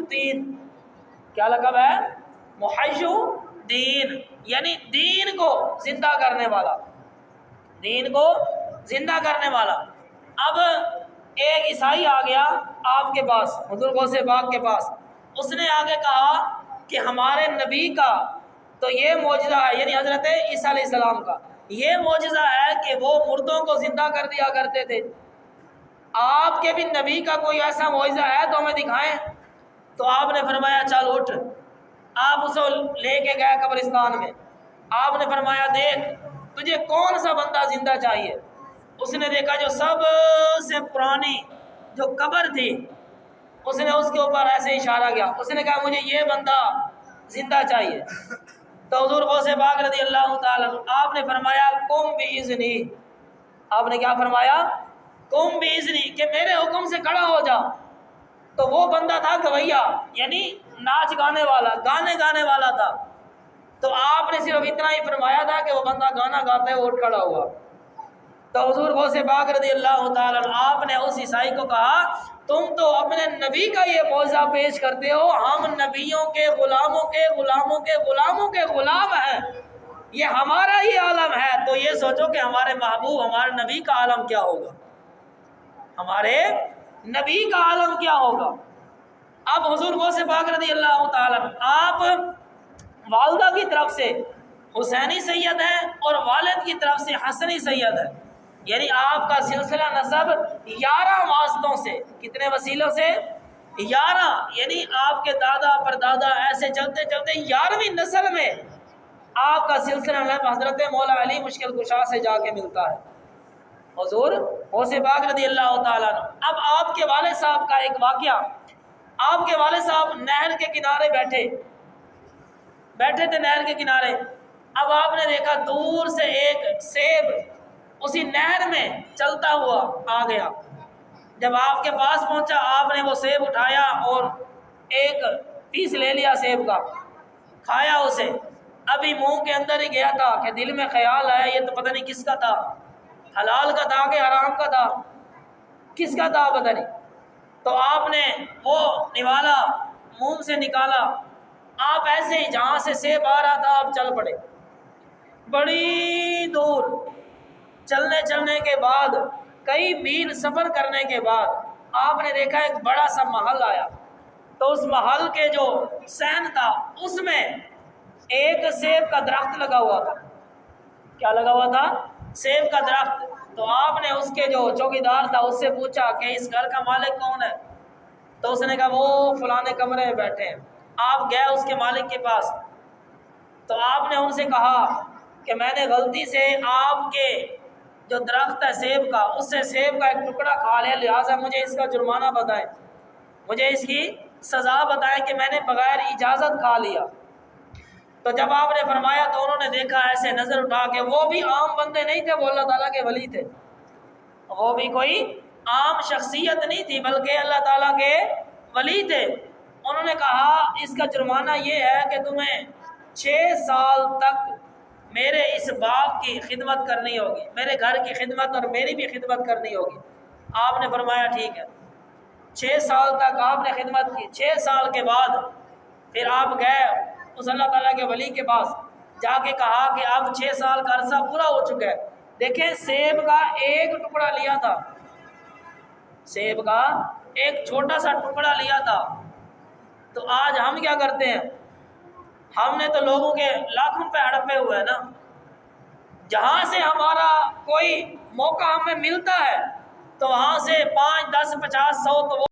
الدین. کیا لقب ہے؟ محی الدین، یعنی دین کو زندہ کرنے والا، دین کو زندہ کرنے والا. اب ایک عیسائی آ گیا آپ کے پاس، حضور غوث پاک کے پاس. اس نے آگے کہا کہ ہمارے نبی کا تو یہ معجزہ ہے، یعنی حضرت عیسیٰ علیہ السلام کا یہ معجزہ ہے کہ وہ مردوں کو زندہ کر دیا کرتے تھے. آپ کے بھی نبی کا کوئی ایسا معجزہ ہے تو ہمیں دکھائیں. تو آپ نے فرمایا چل اٹھ. آپ اسے لے کے گئے قبرستان میں. آپ نے فرمایا دیکھ تجھے کون سا بندہ زندہ چاہیے. اس نے دیکھا جو سب سے پرانی جو قبر تھی، اس نے اس کے اوپر ایسے اشارہ کیا. اس نے کہا مجھے یہ بندہ زندہ چاہیے. تو حضور غوث پاک رضی اللہ تعالیٰ آپ نے فرمایا قم باذنی. آپ نے کیا فرمایا؟ قم باذنی، کہ میرے حکم سے کھڑا ہو جا. تو وہ بندہ تھا گویا، یعنی ناچ گانے والا، گانے گانے والا تھا. تو آپ نے صرف اتنا ہی فرمایا تھا کہ وہ بندہ گانا گاتا ہے، اٹھ کھڑا ہوا. تو حضور غوث پاک رضی اللہ تعالیٰ آپ نے اس عیسائی کو کہا تم تو اپنے نبی کا یہ معجزہ پیش کرتے ہو، ہم نبیوں کے غلاموں کے غلاموں کے غلاموں کے غلام ہیں، یہ ہمارا ہی عالم ہے. تو یہ سوچو کہ ہمارے محبوب ہمارے نبی کا عالم کیا ہوگا، ہمارے نبی کا عالم کیا ہوگا. اب حضور غوث پاک رضی اللہ تعالیٰ آپ والدہ کی طرف سے حسینی سید ہیں اور والد کی طرف سے حسنی سید ہے، یعنی آپ کا سلسلہ نسب 11 واسطوں سے، کتنے وسیلوں سے؟ 11، یعنی آپ کے دادا پردادا ایسے چلتے چلتے 11ویں نسل میں آپ کا سلسلہ نسب حضرت مولا علی مشکل کشا سے جا کے ملتا ہے. حضور غوث پاک رضی اللہ تعالیٰ عنہ. اب آپ کے والد صاحب کا ایک واقعہ، آپ کے والد صاحب نہر کے کنارے بیٹھے تھے نہر کے کنارے. اب آپ نے دیکھا دور سے ایک سیب اسی نہر میں چلتا ہوا آ گیا. جب آپ کے پاس پہنچا آپ نے وہ سیب اٹھایا اور ایک پیس لے لیا سیب کا، کھایا اسے. ابھی منہ کے اندر ہی گیا تھا کہ دل میں خیال آیا یہ تو پتہ نہیں کس کا تھا، حلال کا تھا کہ حرام کا تھا، کس کا تھا پتہ نہیں. تو آپ نے وہ نوالا، منہ سے نکالا. آپ ایسے ہی جہاں سے سیب آ رہا تھا آپ چل پڑے. بڑی دور چلنے کے بعد، کئی میل سفر کرنے کے بعد آپ نے دیکھا ایک بڑا سا محل آیا. تو اس محل کے جو صحن تھا اس میں ایک سیب کا درخت لگا ہوا تھا. کیا لگا ہوا تھا؟ سیب کا درخت. تو آپ نے اس کے جو چوکیدار تھا اس سے پوچھا کہ اس گھر کا مالک کون ہے؟ تو اس نے کہا وہ فلانے کمرے میں بیٹھے ہیں. آپ گئے اس کے مالک کے پاس. تو آپ نے ان سے کہا کہ میں نے غلطی سے آپ کے جو درخت ہے سیب کا، اس سے سیب کا ایک ٹکڑا کھا لیا، لہٰذا مجھے اس کا جرمانہ بتائیں، مجھے اس کی سزا بتائیں کہ میں نے بغیر اجازت کھا لیا. تو جب آپ نے فرمایا تو انہوں نے دیکھا ایسے نظر اٹھا کے، وہ بھی عام بندے نہیں تھے، وہ اللہ تعالیٰ کے ولی تھے، وہ بھی کوئی عام شخصیت نہیں تھی بلکہ اللہ تعالیٰ کے ولی تھے. انہوں نے کہا اس کا جرمانہ یہ ہے کہ تمہیں 6 سال تک میرے اس باغ کی خدمت کرنی ہوگی، میرے گھر کی خدمت اور میری بھی خدمت کرنی ہوگی. آپ نے فرمایا ٹھیک ہے. 6 سال تک آپ نے خدمت کی. 6 سال کے بعد پھر آپ گئے اس اللہ تعالیٰ کے ولی کے پاس، جا کے کہا کہ اب 6 سال کا عرصہ پورا ہو چکا ہے. دیکھیں سیب کا ایک ٹکڑا لیا تھا، سیب کا ایک چھوٹا سا ٹکڑا لیا تھا. تو آج ہم کیا کرتے ہیں؟ ہم نے تو لوگوں کے لاکھوں روپے ہڑپے ہوئے ہیں نا. جہاں سے ہمارا کوئی موقع ہمیں ملتا ہے تو وہاں سے 5 10 50 100 تو